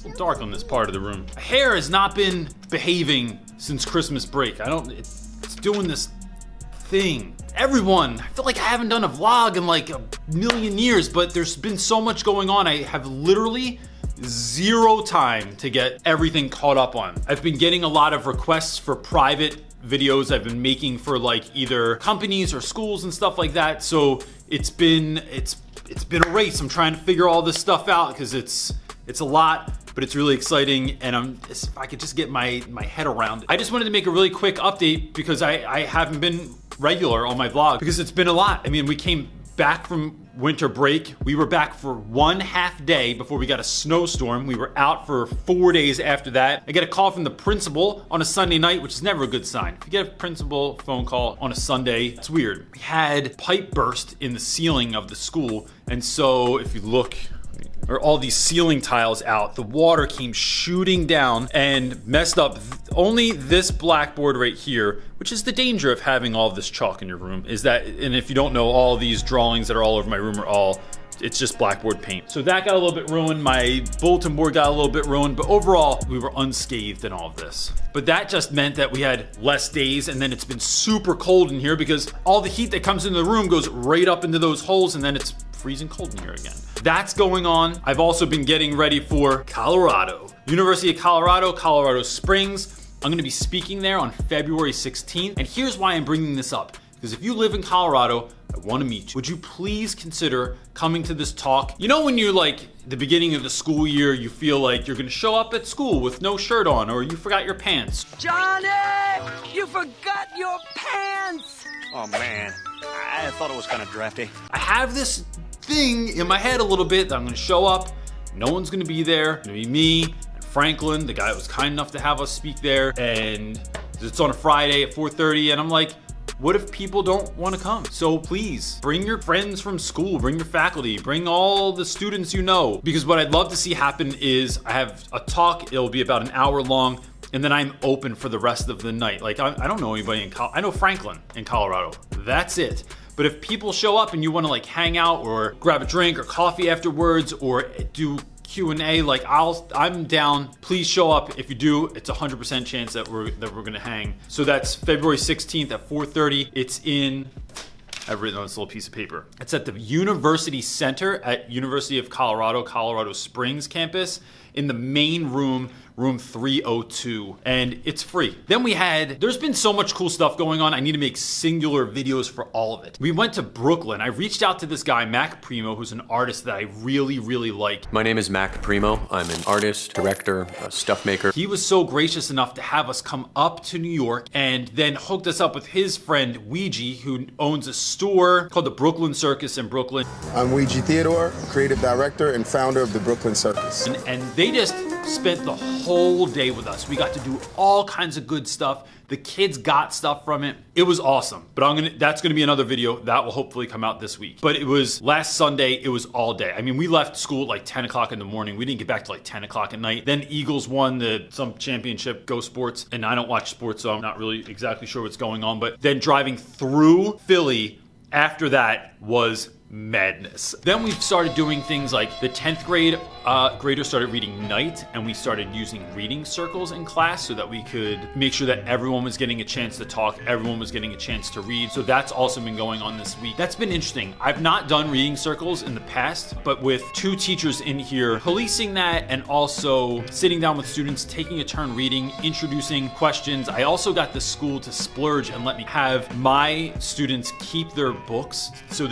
It's a little dark on this part of the room. My hair has not been behaving since Christmas break. It's doing this thing. Everyone, I feel like I haven't done a vlog in like a million years, but there's been so much going on. I have literally zero time to get everything caught up on. I've been getting a lot of requests for private videos I've been making for like either companies or schools and stuff like that. So it's been a race. I'm trying to figure all this stuff out because it's a lot, but it's really exciting, and if I could just get my head around it. I just wanted to make a really quick update because I haven't been regular on my vlog because it's been a lot. I mean, we came back from winter break. We were back for 1.5 day before we got a snowstorm. We were out for 4 days after that. I get a call from the principal on a Sunday night, which is never a good sign. If you get a principal phone call on a Sunday, it's weird. We had pipe burst in the ceiling of the school, and so if you look, or all these ceiling tiles out, the water came shooting down and messed up only this blackboard right here, which is the danger of having all of this chalk in your room, is that, and if you don't know, all these drawings that are all over my room are it's just blackboard paint. So that got a little bit ruined. My bulletin board got a little bit ruined, but overall, we were unscathed in all of this. But that just meant that we had less days, and then it's been super cold in here because all the heat that comes into the room goes right up into those holes, and then it's freezing cold in here again. That's going on. I've also been getting ready for Colorado. University of Colorado, Colorado Springs. I'm gonna be speaking there on February 16th. And here's why I'm bringing this up. Because if you live in Colorado, I wanna meet you. Would you please consider coming to this talk? You know when you're like, the beginning of the school year, you feel like you're gonna show up at school with no shirt on, or you forgot your pants. Johnny, you forgot your pants! Oh man, I thought it was kind of drafty. I have this thing in my head a little bit that I'm gonna show up, no one's gonna be there, it's gonna be me and Franklin, the guy that was kind enough to have us speak there, and it's on a Friday at 4:30, and I'm like, what if people don't want to come? So please, bring your friends from school, bring your faculty, bring all the students you know, because what I'd love to see happen is I have a talk, it'll be about an hour long, and then I'm open for the rest of the night. Like, I don't know anybody in Colorado. I know Franklin in Colorado, that's it. But if people show up and you want to like hang out or grab a drink or coffee afterwards or do Q&A, like I'm down. Please show up. If you do, it's 100% chance that we're gonna hang. So that's February 16th at 4:30. It's in, I've written on this little piece of paper. It's at the University Center at University of Colorado, Colorado Springs campus in the main room, room 302, and it's free. Then there's been so much cool stuff going on. I need to make singular videos for all of it. We went to Brooklyn. I reached out to this guy, Mac Primo, who's an artist that I really, really like. My name is Mac Primo. I'm an artist, director, a stuff maker. He was so gracious enough to have us come up to New York and then hooked us up with his friend, Ouija, who owns a store called the Brooklyn Circus in Brooklyn. I'm Ouija Theodore, creative director and founder of the Brooklyn Circus. And they just spent the whole day with us. We got to do all kinds of good stuff. The kids got stuff from it. It was awesome. But that's gonna be another video that will hopefully come out this week. But it was last Sunday, it was all day. I mean, we left school at like 10 o'clock in the morning. We didn't get back to like 10 o'clock at night. Then Eagles won some championship, Go Sports. And I don't watch sports, so I'm not really exactly sure what's going on. But then driving through Philly after that was madness. Then we started doing things like the 10th grade graders started reading Night, and we started using reading circles in class so that we could make sure that everyone was getting a chance to talk, everyone was getting a chance to read. So that's also been going on this week. That's been interesting. I've not done reading circles in the past, but with 2 teachers in here policing that and also sitting down with students, taking a turn reading, introducing questions. I also got the school to splurge and let me have my students keep their books so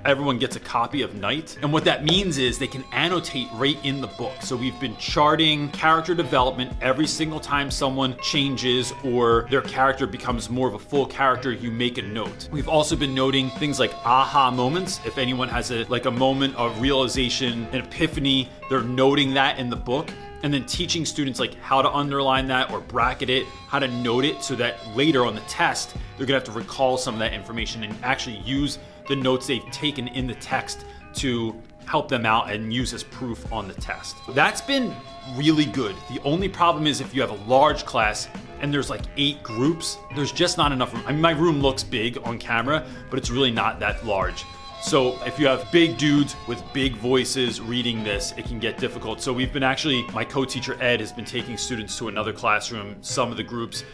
everyone gets a copy of Night. And what that means is they can annotate right in the book. So we've been charting character development every single time someone changes or their character becomes more of a full character, you make a note. We've also been noting things like aha moments. If anyone has a moment of realization, an epiphany, they're noting that in the book. And then teaching students like how to underline that or bracket it, how to note it so that later on the test, they're gonna have to recall some of that information and actually use the notes they've taken in the text to help them out and use as proof on the test. That's been really good. The only problem is if you have a large class and there's like 8 groups, there's just not enough room. I mean, my room looks big on camera, but it's really not that large. So if you have big dudes with big voices reading this, it can get difficult. So we've been my co-teacher Ed has been taking students to another classroom, some of the groups,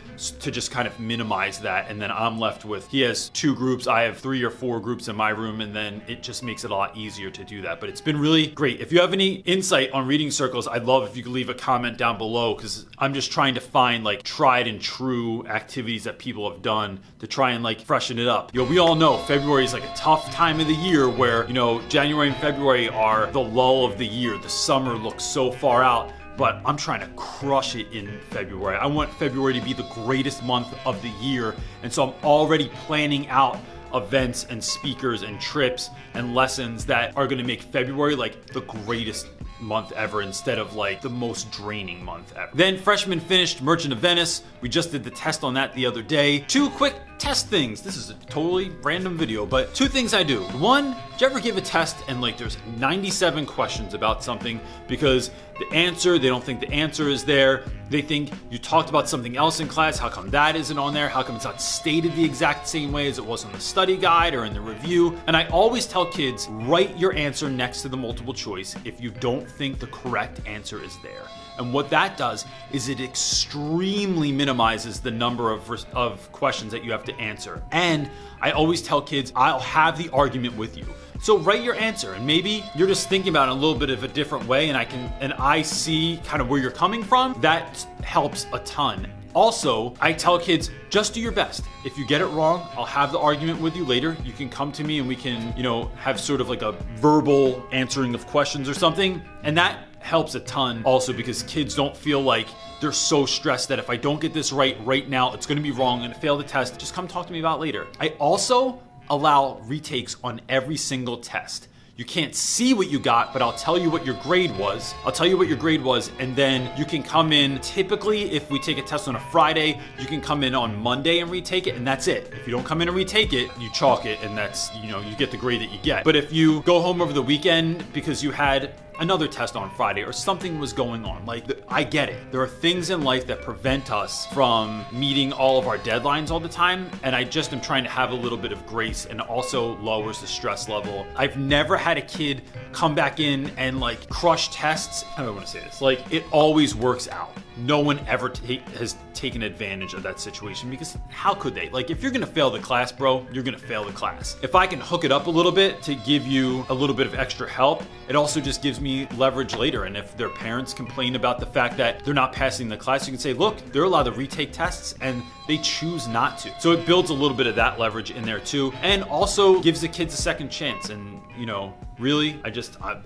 to just kind of minimize that. And then I'm left with, he has 2 groups, I have 3 or 4 groups in my room, and then it just makes it a lot easier to do that. But it's been really great. If you have any insight on reading circles, I'd love if you could leave a comment down below, because I'm just trying to find like tried and true activities that people have done to try and like freshen it up. We all know February is like a tough time of the year where, January and February are the lull of the year. The summer looks so far out, but I'm trying to crush it in February. I want February to be the greatest month of the year, and so I'm already planning out events and speakers and trips and lessons that are going to make February like the greatest month ever instead of like the most draining month ever. Then freshmen finished Merchant of Venice. We just did the test on that the other day. 2 quick test things. This is a totally random video, but 2 things I do. 1, did you ever give a test and like there's 97 questions about something because they don't think the answer is there. They think you talked about something else in class. How come that isn't on there? How come it's not stated the exact same way as it was on the study guide or in the review? And I always tell kids, write your answer next to the multiple choice if you don't think the correct answer is there. And what that does is it extremely minimizes the number of questions that you have to answer. And I always tell kids, I'll have the argument with you. So write your answer, and maybe you're just thinking about it in a little bit of a different way, and I see kind of where you're coming from. That helps a ton. Also, I tell kids, just do your best. If you get it wrong, I'll have the argument with you later. You can come to me and we can, have sort of like a verbal answering of questions or something. And that helps a ton also because kids don't feel like they're so stressed that if I don't get this right now, it's gonna be wrong, I'm gonna fail the test. Just come talk to me about it later. I also allow retakes on every single test. You can't see what you got, but I'll tell you what your grade was. And then you can come in. Typically, if we take a test on a Friday, you can come in on Monday and retake it, and that's it. If you don't come in and retake it, you chalk it, and that's, you get the grade that you get. But if you go home over the weekend because you had another test on Friday or something was going on, I get it. There are things in life that prevent us from meeting all of our deadlines all the time, and I just am trying to have a little bit of grace, and also lowers the stress level. I've never had a kid come back in and crush tests. How do I want to say this? It always works out. No one ever has taken advantage of that situation, because how could they? If you're gonna fail the class, bro, you're gonna fail the class. If I can hook it up a little bit to give you a little bit of extra help, it also just gives me leverage later. And if their parents complain about the fact that they're not passing the class, you can say, look, they're allowed to retake tests and they choose not to. So it builds a little bit of that leverage in there too, and also gives the kids a second chance. And really,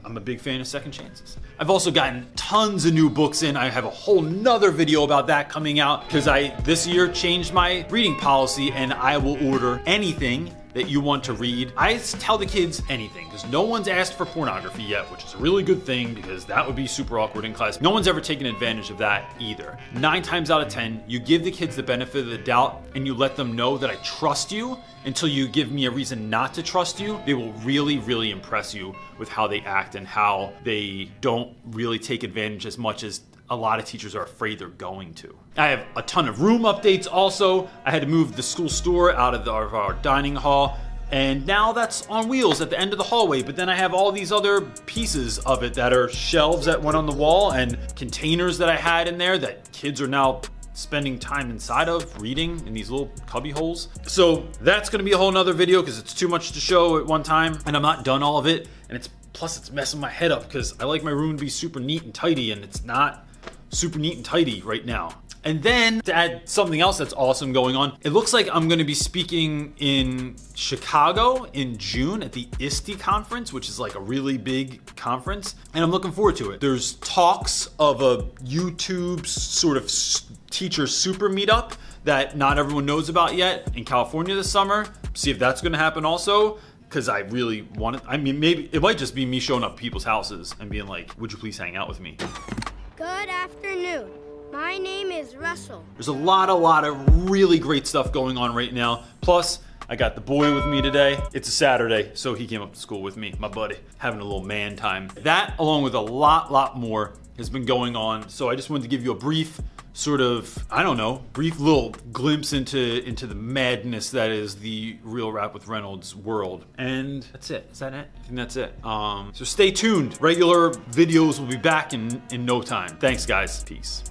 I'm a big fan of second chances. I've also gotten tons of new books in. I have a whole nother video about that coming out, because I this year changed my reading policy, and I will order anything that you want to read. I tell the kids anything, because no one's asked for pornography yet, which is a really good thing, because that would be super awkward in class. No one's ever taken advantage of that either. 9 times out of 10, you give the kids the benefit of the doubt, and you let them know that I trust you until you give me a reason not to trust you. They will really, really impress you with how they act and how they don't really take advantage as much as a lot of teachers are afraid they're going to. I have a ton of room updates also. I had to move the school store out of our dining hall, and now that's on wheels at the end of the hallway. But then I have all these other pieces of it that are shelves that went on the wall and containers that I had in there that kids are now spending time inside of, reading in these little cubby holes. So that's gonna be a whole nother video, because it's too much to show at one time, and I'm not done all of it. And plus it's messing my head up, because I like my room to be super neat and tidy, and it's not super neat and tidy right now. And then to add something else that's awesome going on, it looks like I'm gonna be speaking in Chicago in June at the ISTE conference, which is a really big conference, and I'm looking forward to it. There's talks of a YouTube sort of teacher super meetup that not everyone knows about yet in California this summer. See if that's gonna happen also, because I really want it. I mean, maybe it might just be me showing up at people's houses and being like, would you please hang out with me? Good afternoon. My name is Russell. There's a lot of really great stuff going on right now. Plus, I got the boy with me today. It's a Saturday, so he came up to school with me, my buddy, having a little man time. That, along with a lot more, has been going on. So I just wanted to give you a brief sort of, I don't know, brief little glimpse into the madness that is the Real Rap with Reynolds world. And that's it. Is that it? I think that's it. So stay tuned. Regular videos will be back in no time. Thanks, guys. Peace.